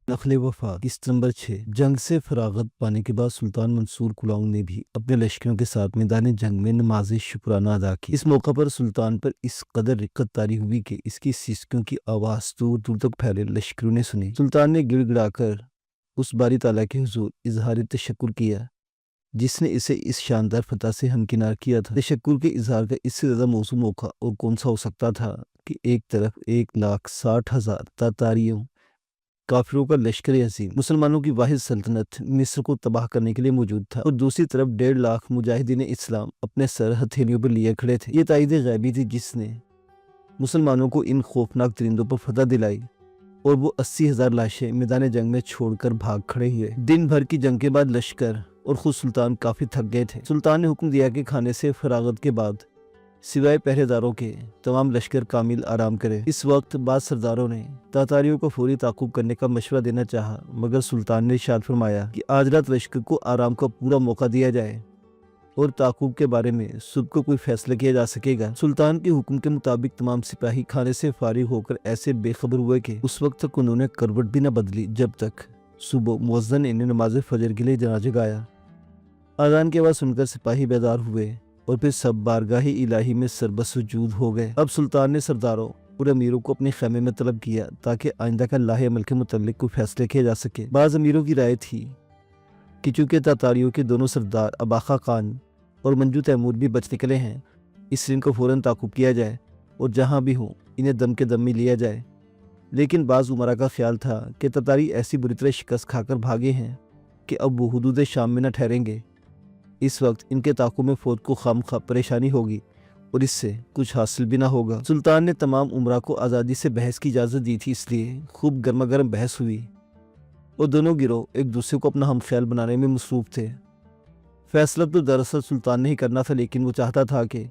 नखले वफात किस्त नंबर 6। जंग से फरागत पाने के बाद सुल्तान मंसूर कुलाउं ने भी अपने लश्करों के साथ मैदान जंग में नमाज शुक्राना अदा की। इस मौका पर सुल्तान पर इस कदर रिक्कत तारी हुई कि इसकी सिसकियों की आवाज़ दूर दूर तक फैले लश्करों ने सुनी। सुल्तान ने गिड़गिड़ाकर उस बारी ताला के हुजूर इजहार तशक्कुर किया जिसने इसे इस शानदार फतह से हमकिनार किया था। तशक्कुर के इजहार का इससे ज़्यादा मौसू मौका और कौन सा हो सकता था कि एक तरफ 1,60,000 तातारियों काफिरों का लश्कर अजीम मुसलमानों की वाहिद सल्तनत मिस्र को तबाह करने के लिए मौजूद था, और दूसरी तरफ 1.5 लाख मुजाहिदीन इस्लाम अपने सर हथेलियों पर लिए खड़े थे। ये ताईद गैबी थी जिसने मुसलमानों को इन खौफनाक दरिंदों पर फतह दिलाई, और वो 80,000 लाशें मैदान जंग में छोड़कर भाग खड़े हुए। दिन भर की जंग के बाद लश्कर और खुद सुल्तान काफी थक गए थे। सुल्तान ने हुक्म दिया कि खाने से फरागत के बाद सिवाय पहरेदारों के तमाम लश्कर कामिल आराम करे। इस वक्त बाद सरदारों ने तातारियों को फौरी ताकुब करने का मशवरा देना चाहा, मगर सुल्तान ने इरशाद फरमाया कि आज रात लश्कर को आराम का पूरा मौका दिया जाए और ताकुब के बारे में सुबह को कोई फैसला किया जा सकेगा। सुल्तान के हुक्म के मुताबिक तमाम सिपाही खाने से फारिग होकर ऐसे बेखबर हुए कि उस वक्त तक उन्होंने करवट भी न बदली जब तक सुबह मुअज्जिन ने नमाज फजर के लिए जनाजा गाया। आज़ान के बाद सुनकर सिपाही बेदार हुए और फिर सब बारगाही इलाही में सरबसुजूद हो गए। अब सुल्तान ने सरदारों और अमीरों को अपने खैमे में तलब किया ताकि आइंदा का लाहे अमल के मुतालिक कोई फैसले किए जा सके। बाज़ अमीरों की राय थी कि चूँकि तातारियों के दोनों सरदार अबाखा खान और मंजू तैमूर भी बच निकले हैं, इसलिए इनको फ़ौरन ताकुब किया जाए और जहाँ भी हों इन्हें दम के दम में लिया जाए। लेकिन बाज़ उमरा का ख्याल था कि तातारी ऐसी बुरी तरह शिकस्त खाकर भागे हैं कि अब वो हुदूद शाम में न ठहरेंगे। इस वक्त इनके ताकुब में फौज को खामखा परेशानी होगी और इससे कुछ हासिल भी ना होगा। सुल्तान ने तमाम उमरा को आज़ादी से बहस की इजाज़त दी थी, इसलिए खूब गर्मा गर्म बहस हुई और दोनों गिरोह एक दूसरे को अपना हम ख्याल बनाने में मसरूफ़ थे। फैसला तो दरअसल सुल्तान ने ही करना था, लेकिन वो चाहता था कि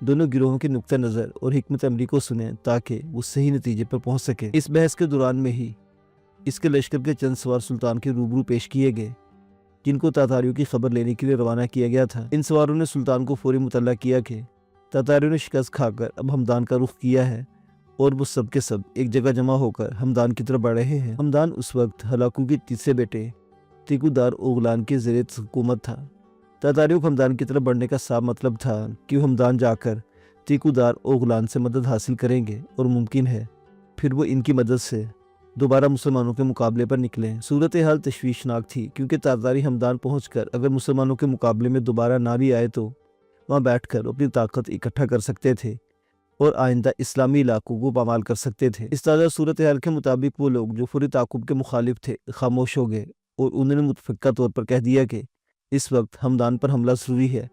दोनों गिरोहों के नुक्ता नज़र और हिकमत अमली को सुने ताकि वो सही नतीजे पर पहुँच सके। इस बहस के दौरान में ही इसके लश्कर के चंद सवार सुल्तान के रूबरू पेश किए गए जिनको तातारियों की खबर लेने के लिए रवाना किया गया था। इन सवारों ने सुल्तान को फौरी मुतल्ला किया कि तातारियों ने शिकस्त खाकर अब हमदान का रुख किया है और वो सब के सब एक जगह जमा होकर हमदान की तरफ बढ़ रहे हैं। हमदान उस वक्त हलाकू के तीसरे बेटे तिकुदार ओगलान के ज़ेरे हुकूमत था। तातारियों को हमदान की तरफ बढ़ने का साफ मतलब था कि वो हमदान जाकर तिकुदार ओगलान से मदद हासिल करेंगे और मुमकिन है फिर वो इनकी मदद से दोबारा मुसलमानों के मुकाबले पर निकले। सूरत हाल तशवीशनाक थी क्योंकि तातारी हमदान पहुंचकर अगर मुसलमानों के मुकाबले में दोबारा ना भी आए तो वहां बैठकर अपनी ताकत इकट्ठा कर सकते थे और आइंदा इस्लामी इलाकों को पामाल कर सकते थे। इस ताज़ा सूरत हाल के मुताबिक वो लोग जो फौरी ताकुब के मुखालिफ थे खामोश हो गए और उन्होंने मुतफ़क्का तौर पर कह दिया कि इस वक्त हमदान पर हमला ज़रूरी है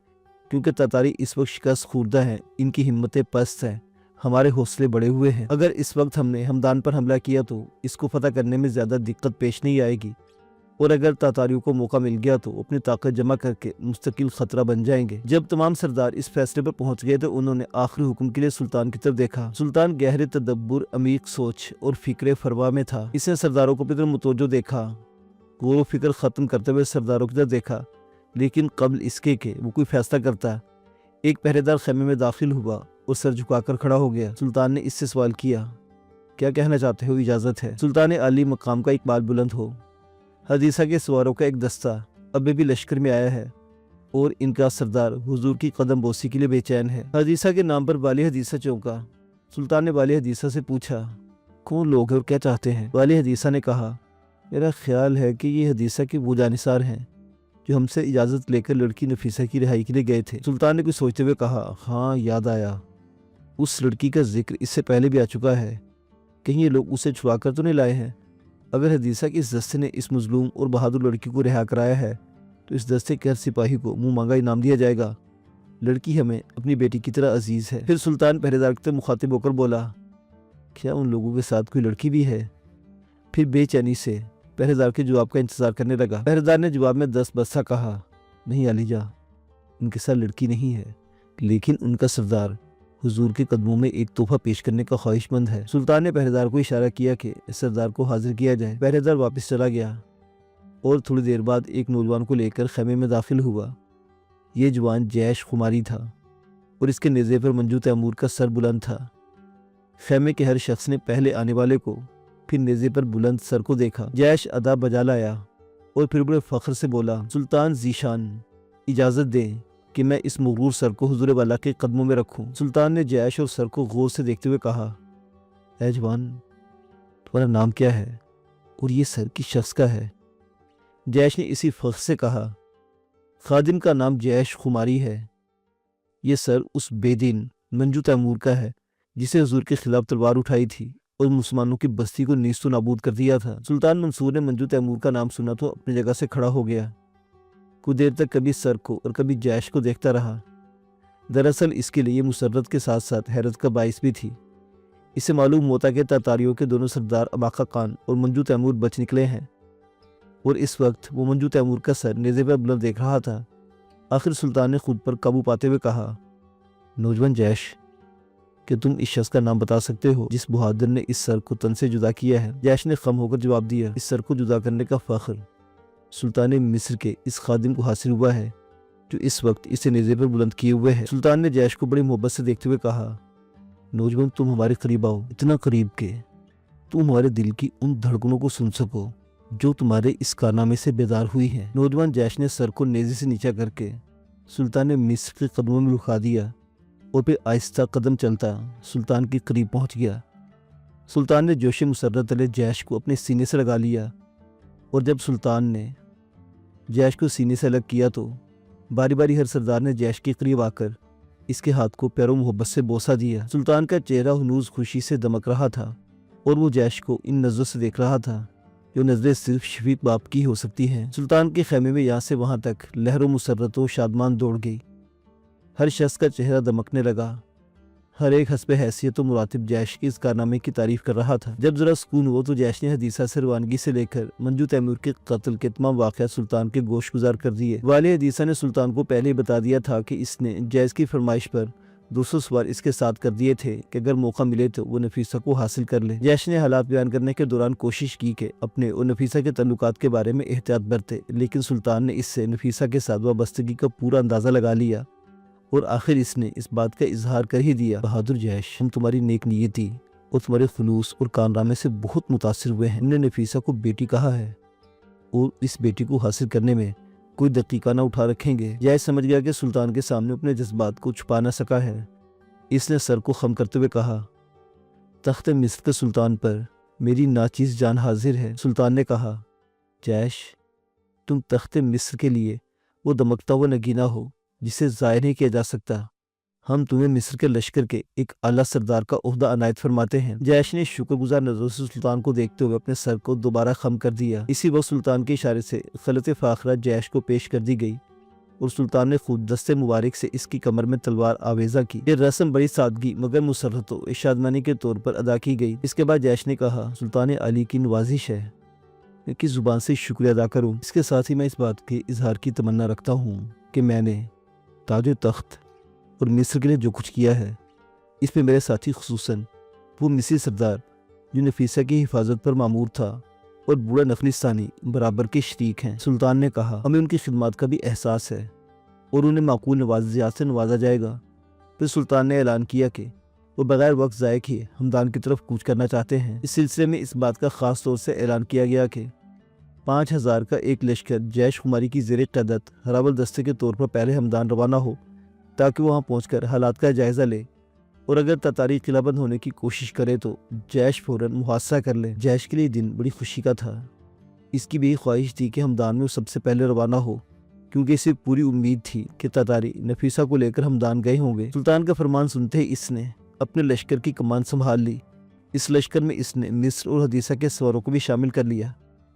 क्योंकि तातारी इस वक्त शिकस्त खुर्दा हैं, इनकी हिम्मतें पस्त हैं, हमारे हौसले बढ़े हुए हैं। अगर इस वक्त हमने हमदान पर हमला किया तो इसको फतह करने में ज़्यादा दिक्कत पेश नहीं आएगी, और अगर तातारियों को मौका मिल गया तो अपनी ताकत जमा करके मुस्तकिल ख़तरा बन जाएंगे। जब तमाम सरदार इस फैसले पर पहुंच गए तो उन्होंने आखिरी हुक्म के लिए सुल्तान की तरफ देखा। सुल्तान गहरे तदब्बुर, अमीक सोच और फ़िक्र फरवा में था। इसने सरदारों को अपनी तरफ मुतवज्जो देखा, गौर व फिक्र ख़त्म करते हुए सरदारों की तरफ देखा, लेकिन कबल इसके कि वो कोई फैसला करता एक पहरेदार खेमे में दाखिल हुआ और सर झुकाकर खड़ा हो गया। सुल्तान ने इससे सवाल किया, क्या कहना चाहते हो, इजाज़त है। सुल्तान आली मकाम का इकबाल बुलंद हो। हदीसा के सवारों का एक दस्ता अभी भी लश्कर में आया है और इनका सरदार हुजूर की कदम बोसी के लिए बेचैन है। हदीसा के नाम पर वाली हदीसा चौंका। सुल्तान ने वाली हदीसा से पूछा, कौन लोग हैं और क्या चाहते हैं। वाली हदीसा ने कहा, मेरा ख्याल है कि ये हदीसा के वो जानिसार हैं जो हमसे इजाज़त लेकर लड़की नफीसा की रिहाई के लिए गए थे। सुल्तान ने कुछ सोचते हुए कहा, हाँ याद आया, उस लड़की का जिक्र इससे पहले भी आ चुका है, कहीं ये लोग उसे छुड़ा कर तो नहीं लाए हैं। अगर हदीसा के इस दस्ते ने इस मजलूम और बहादुर लड़की को रिहा कराया है तो इस दस्ते के हर सिपाही को मुंह मांगा इनाम दिया जाएगा। लड़की हमें अपनी बेटी की तरह अजीज है। फिर सुल्तान पहरेदार से मुखातिब होकर बोला, क्या उन लोगों के साथ कोई लड़की भी है। फिर बेचैनी से पहरेदार के जवाब का इंतजार करने लगा। पहरेदार ने जवाब में दस बस्सा कहा, नहीं अलीजा, उनके साथ लड़की नहीं है, लेकिन उनका सरदार हुजूर के कदमों में एक तोहफा पेश करने का ख्वाहिशमंद है। सुल्तान ने पहरेदार को इशारा किया कि सरदार को हाजिर किया जाए। पहरेदार वापस चला गया और थोड़ी देर बाद एक नौजवान को लेकर खेमे में दाखिल हुआ। ये जवान जैश खुमारी था और इसके नेज़े पर मंजू तैमूर का सर बुलंद था। खेमे के हर शख्स ने पहले आने वाले को پھر نیزے پر بلند سر کو دیکھا۔ جیش ادا بجا لایا اور پھر بڑے فخر سے بولا، سلطان ذیشان، اجازت دیں کہ میں اس مغرور سر کو حضور والا کے قدموں میں رکھوں۔ سلطان نے جیش اور سر کو غور سے دیکھتے ہوئے کہا، اے جوان، تمہارا نام کیا ہے اور یہ سر کس شخص کا ہے؟ جیش نے اسی فخر سے کہا، خادم کا نام جیش خماری ہے۔ یہ سر اس بے دین منجو تیمور کا ہے جسے حضور کے خلاف تلوار اٹھائی تھی اور مسلمانوں کی بستی کو نیست و نابود کر دیا تھا۔ سلطان منصور نے منجو تیمور کا نام سنا تو اپنی جگہ سے کھڑا ہو گیا۔ کچھ دیر تک کبھی سر کو اور کبھی جیش کو دیکھتا رہا۔ دراصل اس کے لیے مسرت کے ساتھ ساتھ حیرت کا باعث بھی تھی۔ اسے معلوم ہوتا کہ تاتاریوں کے دونوں سردار اباقہ خان اور منجو تیمور بچ نکلے ہیں، اور اس وقت وہ منجو تیمور کا سر نیزے پر بلند دیکھ رہا تھا۔ آخر سلطان نے خود پر قابو پاتے ہوئے کہا، نوجوان جیش، کہ تم اس شخص کا نام بتا سکتے ہو جس بہادر نے اس سر کو تن سے جدا کیا ہے؟ جیش نے خم ہو کر جواب دیا، اس سر کو جدا کرنے کا فخر سلطان مصر کے اس خادم کو حاصل ہوا ہے جو اس وقت اسے نیزے پر بلند کیے ہوئے ہے۔ سلطان نے جیش کو بڑی محبت سے دیکھتے ہوئے کہا، نوجوان، تم ہمارے قریب آؤ، اتنا قریب کہ تم ہمارے دل کی ان دھڑکنوں کو سن سکو جو تمہارے اس کارنامے سے بیدار ہوئی ہیں۔ نوجوان جیش نے سر کو نیزے سے نیچا کر کے سلطان مصر کے قدموں میں رکھا دیا اور پھر آہستہ قدم چلتا سلطان کے قریب پہنچ گیا۔ سلطان نے جوش مسرت تلے جیش کو اپنے سینے سے لگا لیا، اور جب سلطان نے جیش کو سینے سے الگ کیا تو باری باری ہر سردار نے جیش کے قریب آ کر اس کے ہاتھ کو پیروں محبت سے بوسہ دیا۔ سلطان کا چہرہ ہنوز خوشی سے دمک رہا تھا اور وہ جیش کو ان نظروں سے دیکھ رہا تھا جو نظریں صرف شفیق باپ کی ہو سکتی ہیں۔ سلطان کے خیمے میں یہاں سے وہاں تک لہر و مسرت و شادمان دوڑ گئی۔ ہر شخص کا چہرہ دمکنے لگا، ہر ایک حسب حیثیت و مراتب جیش کے اس کارنامے کی تعریف کر رہا تھا۔ جب ذرا سکون ہوا تو جیش نے حدیثہ سے روانگی سے لے کر منجو تیمور کے قتل کے تمام واقعات سلطان کے گوش گزار کر دیے۔ والی حدیثہ نے سلطان کو پہلے ہی بتا دیا تھا کہ اس نے جیش کی فرمائش پر 200 سوار اس کے ساتھ کر دیے تھے کہ اگر موقع ملے تو وہ نفیسہ کو حاصل کر لے۔ جیش نے حالات بیان کرنے کے دوران کوشش کی کہ اپنے اور نفیسہ کے تعلقات کے بارے میں احتیاط برتے، لیکن سلطان نے اس سے نفیسہ کے ساتھ وابستگی کا پورا اندازہ لگا لیا اور آخر اس نے اس بات کا اظہار کر ہی دیا، بہادر جیش، ہم تمہاری نیک نیتی اور تمہارے خلوص اور کارنامے سے بہت متاثر ہوئے ہیں۔ ہم نے نفیسہ کو بیٹی کہا ہے اور اس بیٹی کو حاصل کرنے میں کوئی دقیقہ نہ اٹھا رکھیں گے۔ جیش سمجھ گیا کہ سلطان کے سامنے اپنے جذبات کو چھپا نہ سکا ہے۔ اس نے سر کو خم کرتے ہوئے کہا، تخت مصر کے سلطان پر میری ناچیز جان حاضر ہے۔ سلطان نے کہا، جیش، تم تخت مصر کے لیے وہ دمکتا ہوا نگینہ ہو جسے ضائع نہیں کیا جا سکتا۔ ہم تمہیں مصر کے لشکر کے ایک اعلیٰ سردار کا عہدہ عنایت فرماتے ہیں۔ جیش نے شکر گزار نظروں سے سلطان کو دیکھتے ہوئے اپنے سر کو دوبارہ خم کر دیا۔ اسی وقت سلطان کے اشارے سے خلعت فاخرہ جیش کو پیش کر دی گئی اور سلطان نے خود دست مبارک سے اس کی کمر میں تلوار آویزہ کی۔ یہ رسم بڑی سادگی مگر مسرت و شادمانی کے طور پر ادا کی گئی۔ اس کے بعد جیش نے کہا، سلطان علی کی نوازش ہے میں کس زبان سے شکریہ ادا کروں۔ اس کے ساتھ ہی میں اس بات کے اظہار کی تمنا رکھتا ہوں کہ میں نے تاج و تخت اور مصر کے لیے جو کچھ کیا ہے، اس میں میرے ساتھی خصوصاً وہ مصری سردار جو نفیسہ کی حفاظت پر مامور تھا اور بوڑھا نفلستانی برابر کے شریک ہیں۔ سلطان نے کہا، ہمیں ان کی خدمات کا بھی احساس ہے اور انہیں معقول نوازشات سے نوازا جائے گا۔ پھر سلطان نے اعلان کیا کہ وہ بغیر وقت ضائع کیے ہمدان کی طرف کوچ کرنا چاہتے ہیں۔ اس سلسلے میں اس بات کا خاص طور سے اعلان کیا گیا کہ 5000 کا ایک لشکر جیش خماری کی زیر قیادت ہراول دستے کے طور پر پہلے ہمدان روانہ ہو تاکہ وہاں پہنچ کر حالات کا جائزہ لے اور اگر تتاری قلعہ بند ہونے کی کوشش کرے تو جیش فوراً محاصرہ کر لے۔ جیش کے لیے دن بڑی خوشی کا تھا۔ اس کی بھی خواہش تھی کہ ہمدان میں وہ سب سے پہلے روانہ ہو، کیونکہ اسے پوری امید تھی کہ تتاری نفیسہ کو لے کر ہمدان گئے ہوں گے۔ سلطان کا فرمان سنتے ہی اس نے اپنے لشکر کی کمان سنبھال لی۔ اس لشکر میں اس نے مصر اور حدیثہ کے سواروں کو بھی شامل کر لیا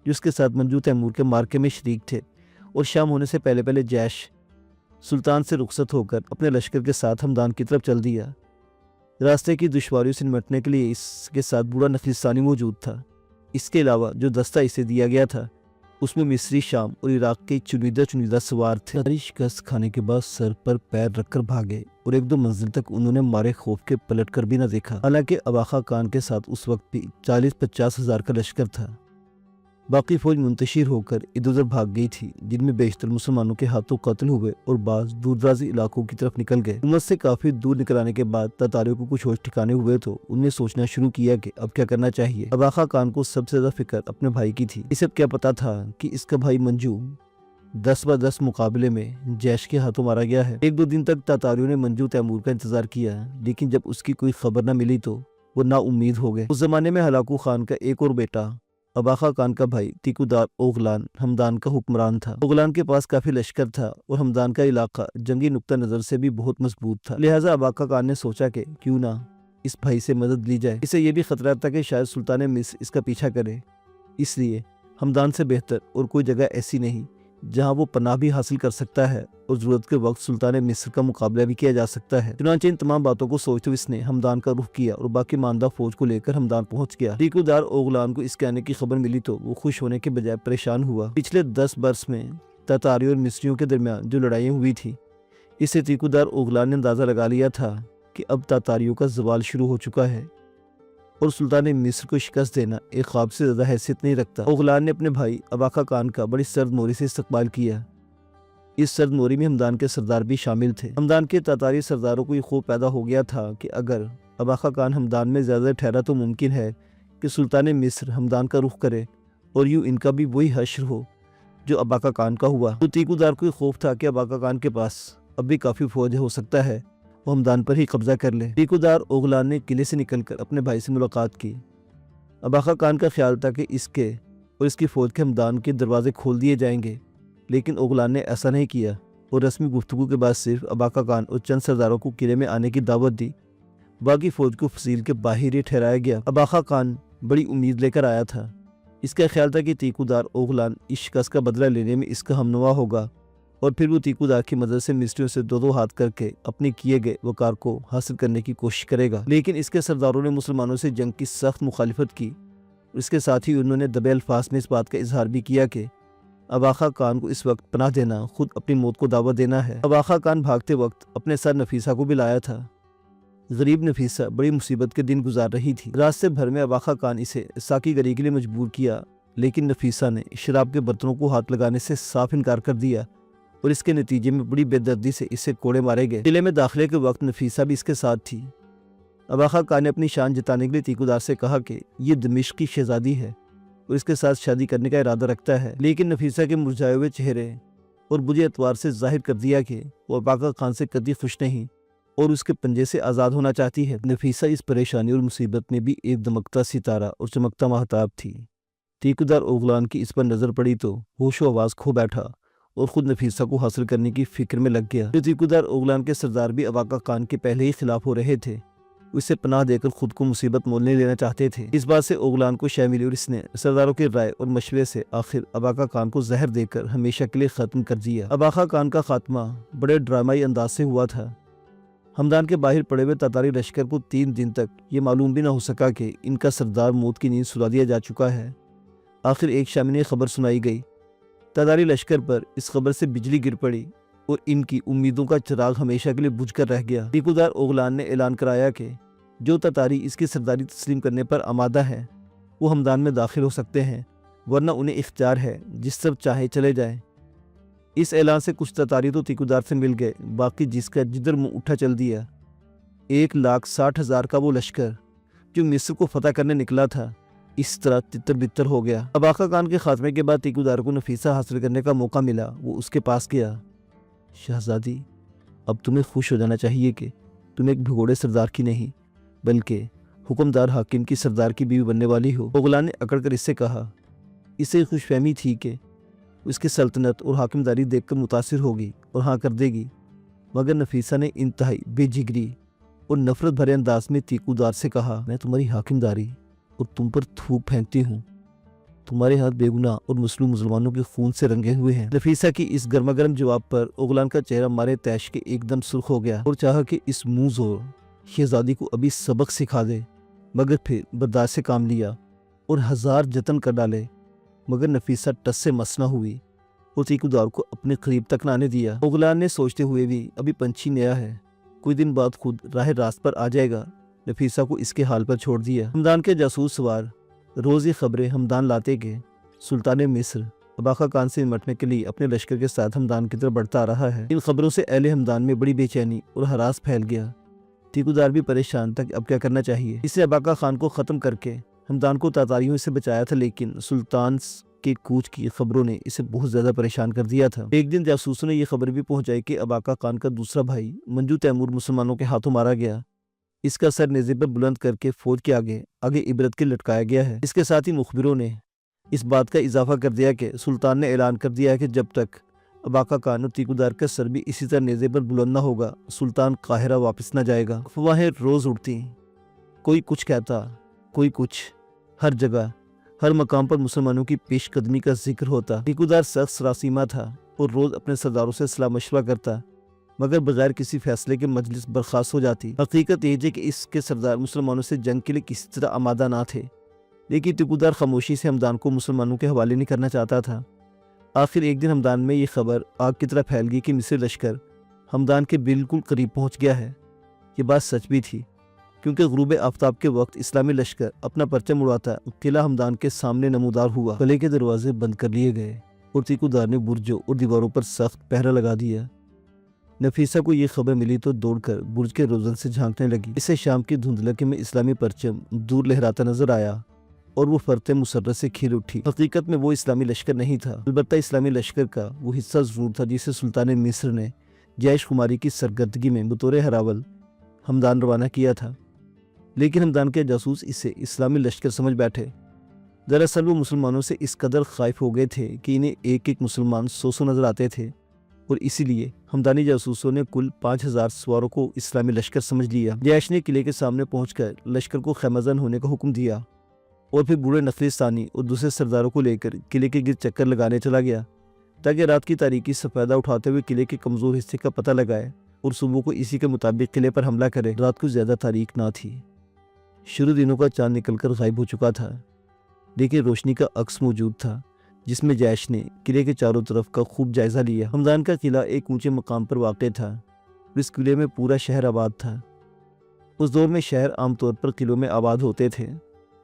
جو اس کے ساتھ منجو تیمور کے مارکے میں شریک تھے، اور شام ہونے سے پہلے پہلے جیش سلطان سے رخصت ہو کر اپنے لشکر کے ساتھ ہمدان کی طرف چل دیا۔ راستے کی دشواریوں سے نمٹنے کے لیے اس کے ساتھ بوڑھا نفلستانی موجود تھا۔ اس کے علاوہ جو دستہ اسے دیا گیا تھا اس میں مصری، شام اور عراق کے چنیدہ سوار تھے۔ شکست کھانے کے بعد سر پر پیر رکھ کر بھاگے اور 1-2 منزل تک انہوں نے مارے خوف کے پلٹ کر بھی نہ دیکھا۔ حالانکہ اباقہ خان کے ساتھ اس وقت بھی 40-50 ہزار کا لشکر تھا۔ बाकी फौज मुंतशिर होकर इधर उधर भाग गई थी, जिनमें बेशतर मुसलमानों के हाथों कत्ल हुए और बाज दूरदराज इलाकों की तरफ निकल गए। उम्मत से काफी दूर निकल आने के बाद तातारियों को कुछ होश ठिकाने हुए तो उन्हें सोचना शुरू किया कि अब क्या करना चाहिए। अब आगा खान को सबसे ज्यादा फिक्र अपने भाई की थी। इसे अब क्या पता था कि इसका भाई मंजू 10 ब 10 मुकाबले में जैश के हाथों मारा गया है। 1-2 दिन तक तातारियों ने मंजू तैमूर का इंतजार किया, लेकिन जब उसकी कोई खबर न मिली तो वो नाउम्मीद हो गए। उस जमाने में हलाकू खान का एक और बेटा अबाखा खान का भाई तीकुदार ओगलान हमदान का हुक्मरान था। ओगलान के पास काफी लश्कर था और हमदान का इलाका जंगी नुक्ता नजर से भी बहुत मजबूत था। लिहाजा अबाखा खान ने सोचा कि क्यों ना इस भाई से मदद ली जाए। इसे यह भी खतरा था कि शायद सुल्तान मिस्र इसका पीछा करे, इसलिए हमदान से बेहतर और कोई जगह ऐसी नहीं जहां वो पनाह भी हासिल कर सकता है और जरूरत के वक्त सुल्तान मिस्र का मुकाबला भी किया जा सकता है। चुनांचे इन तमाम बातों को सोचते हुए इसने हमदान का रुख किया और बाकी मानदा फौज को लेकर हमदान पहुंच गया। टीकुदार ओगलान को इसके आने की खबर मिली तो वो खुश होने के बजाय परेशान हुआ। पिछले 10 बरस में तातारियों और मिस्रियों के दरमियान जो लड़ाइयाँ हुई थी, इससे टीकुदार ओगलान ने अंदाजा लगा लिया था कि अब तातारियों का जवाल शुरू हो चुका है और सुल्तान मिस्र को शिकस्त देना एक ख्वाब से ज्यादा हैसियत नहीं रखता। ओगलान ने अपने भाई अबाखा खान का बड़ी सर्द मोरी से इस्तकबाल किया। इस सर्द मोरी में हमदान के सरदार भी शामिल थे। हमदान के तातारी सरदारों को ये खूब पैदा हो गया था कि अगर अबाखा खान हमदान में ज्यादा ठहरा तो मुमकिन है कि सुल्तान मिस्र हमदान का रुख करे और यूं इनका भी वही हश्र हो जो अबाका खान का हुआ। तो तीकुदार को खौफ था कि अबाका खान के पास अब भी काफी फौज हो सकता है वो हमदान पर ही कब्जा कर ले। टीकुदार ओगलान ने किले से निकलकर अपने भाई से मुलाकात की। अबाका खान का ख्याल था कि इसके और इसकी फौज के हमदान के दरवाजे खोल दिए जाएंगे, लेकिन ओगलान ने ऐसा नहीं किया और रस्मी गुफ्तगू के बाद सिर्फ अबाका खान और चंद सरदारों को किले में आने की दावत दी। बाकी फौज को फसील के बाहर ही ठहराया गया। अबाका खान बड़ी उम्मीद लेकर आया था। इसका ख्याल था कि तीकुदार ओगलान इस शिकस्त का बदला लेने में इसका हमनवा होगा और फिर वो तीकुदार की मदद से मिस्रियों से दो हाथ करके अपने किए गए वकार को हासिल करने की कोशिश करेगा। लेकिन इसके सरदारों ने मुसलमानों से जंग की सख्त मुखालिफत की। इसके साथ ही उन्होंने दबे अल्फाज में इस बात का इजहार भी किया कि अबाखा खान को इस वक्त पनाह देना खुद अपनी मौत को दावत देना है। अबाखा खान भागते वक्त अपने साथ नफीसा को भी लाया था। गरीब नफीसा बड़ी मुसीबत के दिन गुजार रही थी। रास्ते भर में अबाखा खान इसे साकी गरी के लिए मजबूर किया, लेकिन नफीसा ने शराब के बर्तनों को हाथ लगाने से साफ इनकार कर दिया और इसके नतीजे में बड़ी बेदर्दी से इससे कोड़े मारे गए। किले में दाखिले के वक्त नफीसा भी इसके साथ थी। अबाखा खान ने अपनी शान जताने के लिए तीकुदार से कहा कि ये दमिश्क की शहजादी है और इसके साथ शादी करने का इरादा रखता है, लेकिन नफीसा के मुरझाए हुए चेहरे और बुझे एतवार से जाहिर कर दिया कि वो अबाखा खान से कभी खुश नहीं और उसके पंजे से आज़ाद होना चाहती है। नफीसा इस परेशानी और मुसीबत में भी एक दमकता सितारा और चमकता महताब थी। तीकुदार ओगलान की इस पर नजर पड़ी तो होशो आवाज खो बैठा और खुद नफीसा को हासिल करने की फिक्र में लग गया। तीकुदार ओगलान के सरदार भी अबाका खान के पहले ही खिलाफ हो रहे थे, उसे पनाह देकर खुद को मुसीबत मोल नहीं लेना चाहते थे। इस बात से ओगलान को शय मिली और इसने सरदारों की राय और मशवरे से आखिर अबाका खान को जहर देकर हमेशा के लिए खत्म कर दिया। अबाका खान का खात्मा बड़े ड्रामाई अंदाज से हुआ था। हमदान के बाहर पड़े हुए तातारी लश्कर को 3 दिन तक ये मालूम भी न हो सका कि इनका सरदार मौत की नींद सुला दिया जा चुका है। आखिर एक शाम ने खबर सुनाई गई। तातारी लश्कर पर इस खबर से बिजली गिर पड़ी और इनकी उम्मीदों का चिराग हमेशा के लिए बुझ कर रह गया। तीकुदार ओगलान ने ऐलान कराया कि जो तातारी इसकी सरदारी तस्लीम करने पर आमादा है वो हमदान में दाखिल हो सकते हैं, वरना उन्हें इख्तियार है जिस तरफ चाहे चले जाएं। इस ऐलान से कुछ तातारी तो तीकुदार से मिल गए, बाकी जिसका जिधर मुंह उठा चल दिया। 1,60,000 का वो लश्कर जो मिस्र को फतह करने निकला था इस तरह तितर बितर हो गया। अबाका खान के खात्मे के बाद तीकुदार को नफीसा हासिल करने का मौका मिला। वो उसके पास गया। शहजादी, अब तुम्हें खुश हो जाना चाहिए कि तुम एक भिगोड़े सरदार की नहीं बल्कि हुक्मदार हाकिम की सरदार की बीवी बनने वाली हो। ओगलान ने अकड़ कर इससे कहा। इसे खुशफहमी थी कि उसकी सल्तनत और हाकिमदारी देखकर मुतासिर होगी और हाँ कर देगी, मगर नफीसा ने इंतहाई बेजिगरी और नफरत भरे अंदाज में तीकुदार से कहा, मैं तुम्हारी हाकिमदारी और तुम पर थूक फेंकती हूँ। तुम्हारे हाथ बेगुनाह और मुस्लिम मुसलमानों के खून से रंगे हुए हैं। नफीसा की इस गर्मागर्म जवाब पर ओगलान का चेहरा मारे तैश के एकदम सुर्ख हो गया और चाहा कि इस मुंह जोर शहजादी को अभी सबक सिखा दे, मगर फिर बर्दाश्त से काम लिया और 1000 जतन कर डाले, मगर नफीसा टस से मस न हुई और तीकुदार को अपने करीब तक न आने दिया। ओगलान ने सोचते हुए भी अभी पंछी नया है, कुछ दिन बाद खुद राह रास्त पर आ जाएगा, नफीसा को इसके हाल पर छोड़ दिया। हमदान के जासूस सवार रोज ये खबरें हमदान लाते कि सुल्तान मिस्र अबाका खान से निपटने के लिए अपने लश्कर के साथ हमदान की तरफ बढ़ता आ रहा है। इन खबरों से अहले हमदान में बड़ी बेचैनी और हरास फैल गया। टीकूदार भी परेशान था कि अब क्या करना चाहिए। इसे अबाका खान को खत्म करके हमदान को तातारियों से बचाया था, लेकिन सुल्तान के कूच की खबरों ने इसे बहुत ज्यादा परेशान कर दिया था। एक दिन जासूसों ने यह खबर भी पहुंचाई कि अबाका खान का दूसरा भाई मंजू तैमूर मुसलमानों के हाथों मारा गया। इसका सर नेज़े पर बुलंद करके फौज के आगे आगे इबरत के लटकाया गया है। इसके साथ ही मुखबिरों ने इस बात का इजाफा कर दिया कि सुल्तान ने ऐलान कर दिया है कि जब तक अबाका खान और टीकूदार का सर भी इसी तरह नेज़े पर बुलंद न होगा, सुल्तान काहिरा वापस न जाएगा। अफवाहें रोज उड़ती, कोई कुछ कहता, कोई कुछ। हर जगह हर मकाम पर मुसलमानों की पेशकदमी का जिक्र होता। टीकूदार सख्त सरासीमा था और रोज अपने सरदारों से सलाह मशवरा करता, मगर बगैर किसी फैसले के मजलिस बर्खास्त हो जाती। हकीकत ये है कि इसके सरदार मुसलमानों से जंग के लिए किसी तरह आमादा ना थे, लेकिन टीकूदार खामोशी से हमदान को मुसलमानों के हवाले नहीं करना चाहता था। आखिर एक दिन हमदान में ये खबर आग की तरह फैल गई कि मिस्र लश्कर हमदान के बिल्कुल करीब पहुंच गया है। ये बात सच भी थी, क्योंकि गुरूब आफ्ताब के वक्त इस्लामी लश्कर अपना परचम उड़ाता किला हमदान के सामने नमूदार हुआ। किले के दरवाजे बंद कर लिए गए और टीकूदार ने बुर्जों और दीवारों पर सख्त पहरा लगा दिया। नफीसा को ये खबर मिली तो दौड़कर बुर्ज के रोजन से झांकने लगी। इसे शाम की धुंधलके में इस्लामी परचम दूर लहराता नजर आया और वो फरते मुसर्रत से खिल उठी। हकीकत में वो इस्लामी लश्कर नहीं था, अलबत्ता इस्लामी लश्कर का वो हिस्सा जरूर था जिसे सुल्तान मिस्र ने जैश खुमारी की सरगर्दगी में बतौर हरावल हमदान रवाना किया था। लेकिन हमदान के जासूस इसे इस्लामी लश्कर समझ बैठे। दरअसल वो मुसलमानों से इस कदर खाइफ हो गए थे कि इन्हें एक एक मुसलमान 100 नजर आते थे, और इसीलिए हमदानी जासूसों ने कुल 5000 सवारों को इस्लामी लश्कर समझ लिया। जैश ने किले के सामने पहुंचकर लश्कर को खैमजन होने का हुक्म दिया और फिर बूढ़े नखलिस्तानी और दूसरे सरदारों को लेकर किले के गिर चक्कर लगाने चला गया, ताकि रात की तारीकी से फायदा उठाते हुए किले के कमजोर हिस्से का पता लगाए और सुबह को इसी के मुताबिक किले पर हमला करे। रात को ज्यादा तारीख ना थी, शुरू दिनों का चांद निकलकर गायब हो चुका था, लेकिन रोशनी का अक्स मौजूद था, जिसमें जैश ने किले के चारों तरफ का खूब जायजा लिया। हमदान का किला एक ऊंचे मकाम पर वाक़ था और इस किले में पूरा शहर आबाद था। उस दौर में शहर आमतौर पर किलों में आबाद होते थे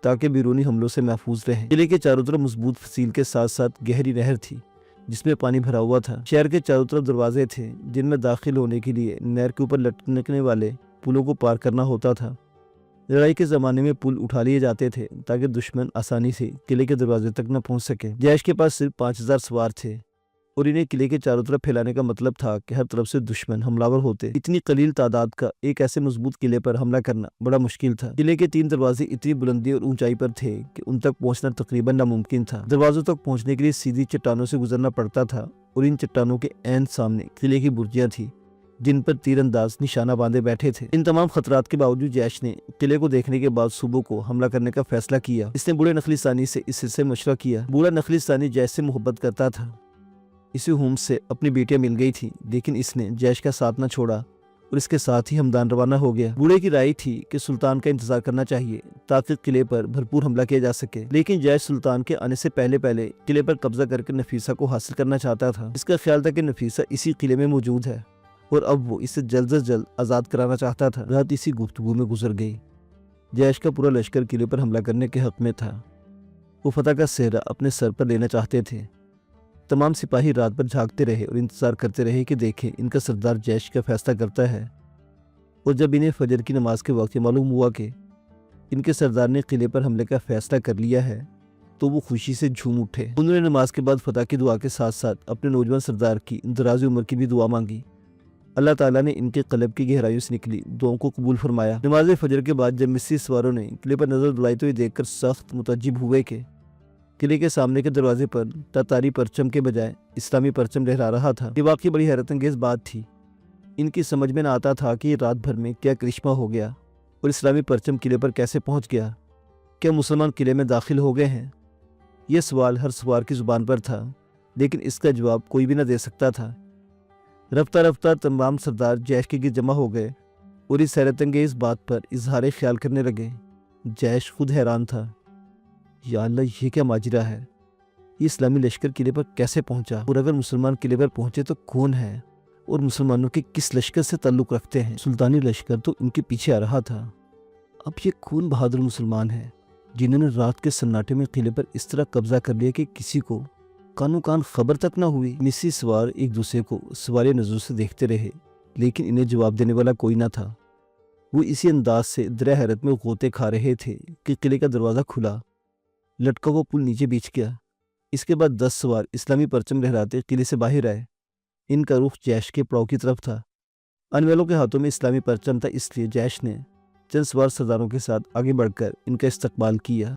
ताकि बैरूनी हमलों से महफूज रहे। किले के चारों तरफ मजबूत फसील के साथ साथ गहरी नहर थी जिसमें पानी भरा हुआ था। शहर के चारों तरफ दरवाजे थे जिनमें दाखिल होने के लिए नहर के ऊपर लटकने वाले पुलों को पार करना होता था। लड़ाई के ज़माने में पुल उठा लिए जाते थे ताकि दुश्मन आसानी से किले के दरवाजे तक न पहुंच सके। जैश के पास सिर्फ 5000 सवार थे और इन्हें किले के चारों तरफ फैलाने का मतलब था कि हर तरफ से दुश्मन हमलावर होते। इतनी कलील तादाद का एक ऐसे मजबूत किले पर हमला करना बड़ा मुश्किल था। किले के 3 दरवाजे इतनी बुलंदी और ऊंचाई पर थे कि उन तक पहुंचना तकरीबन नामुमकिन था। दरवाजों तक पहुंचने के लिए सीधी चट्टानों से गुजरना पड़ता था और इन चट्टानों के ऐन सामने किले की बुर्जियां थी जिन पर तीरंदाज निशाना बांधे बैठे थे। इन तमाम खतरात के बावजूद जैश ने किले को देखने के बाद सुबह को हमला करने का फैसला किया। इसने बूढ़े नखलिस्तानी से इस हिस्से मशवरा किया। बूढ़ा नखलिस्तानी जैश से मोहब्बत करता था। इसे होम्स से अपनी बेटियां मिल गई थी, लेकिन इसने जैश का साथ न छोड़ा और इसके साथ ही हमदान रवाना हो गया। बूढ़े की राय थी कि सुल्तान का इंतजार करना चाहिए ताकि किले पर भरपूर हमला किया जा सके, लेकिन जैश सुल्तान के आने से पहले पहले किले पर कब्जा करके नफीसा को हासिल करना चाहता था। इसका ख्याल था कि नफीसा इसी किले में मौजूद है और अब वो इसे जल्द से जल्द आज़ाद कराना चाहता था। रात इसी गुफ्तगू में गुजर गई। जैश का पूरा लश्कर किले पर हमला करने के हक में था। वो फतह का सेहरा अपने सर पर लेना चाहते थे। तमाम सिपाही रात भर झांकते रहे और इंतजार करते रहे कि देखें इनका सरदार जैश का फैसला करता है। और जब इन्हें फजर की नमाज के वक्त मालूम हुआ कि इनके सरदार ने किले पर हमले का फैसला कर लिया है, तो वो खुशी से झूम उठे। उन्होंने नमाज के बाद फतह की दुआ के साथ साथ अपने नौजवान सरदार की दराज़ी उम्र की भी दुआ मांगी। अल्लाह ताला ने इनके कल्ब की गहराइयों से निकली दुआओं को कबूल फरमाया। नमाज फजर के बाद जब मिस्री सवारों ने किले पर नजर दौड़ाई तो ये देखकर सख्त मुतअज्जिब हुए कि किले के सामने के दरवाजे पर तातारी परचम के बजाय इस्लामी परचम लहरा रहा था। ये वाकई बड़ी हैरत अंगेज बात थी। इनकी समझ में न आता था कि रात भर में क्या करिश्मा हो गया और इस्लामी परचम किले पर कैसे पहुंच गया। क्या मुसलमान किले में दाखिल हो गए हैं? यह सवाल हर सवार की जुबान पर था, लेकिन इसका जवाब कोई भी न दे सकता था। रफ्ता रफ्ता तमाम सरदार जैश के गिर जमा हो गए और इस हैरत अंगेज बात पर इजहार ख्याल करने लगे। जैश खुद हैरान था। या अल्लाह, ये क्या माजरा है? ये इस्लामी लश्कर किले पर कैसे पहुंचा? और अगर मुसलमान किले पर पहुंचे तो कौन है और मुसलमानों के किस लश्कर से ताल्लुक रखते हैं? सुल्तानी लश्कर तो इनके पीछे आ रहा था। अब ये कौन बहादुर मुसलमान है جنہوں نے رات کے سناٹے میں قلعے پر اس طرح قبضہ کر لیا کہ کسی کو کانوں کان خبر تک نہ ہوئی۔ مصری سوار ایک دوسرے کو سوارے نظر سے دیکھتے رہے، لیکن انہیں جواب دینے والا کوئی نہ تھا۔ وہ اسی انداز سے درہ حیرت میں غوطے کھا رہے تھے کہ قلعے کا دروازہ کھلا، لٹکا ہوا پل نیچے بیچ گیا۔ اس کے بعد 10 سوار اسلامی پرچم لہراتے قلعے سے باہر آئے۔ ان کا رخ جیش کے پڑاؤ کی طرف تھا۔ آنے والوں کے ہاتھوں میں اسلامی پرچم تھا، اس لیے جیش نے چند سوار سرداروں کے ساتھ آگے بڑھ کر ان کا استقبال کیا۔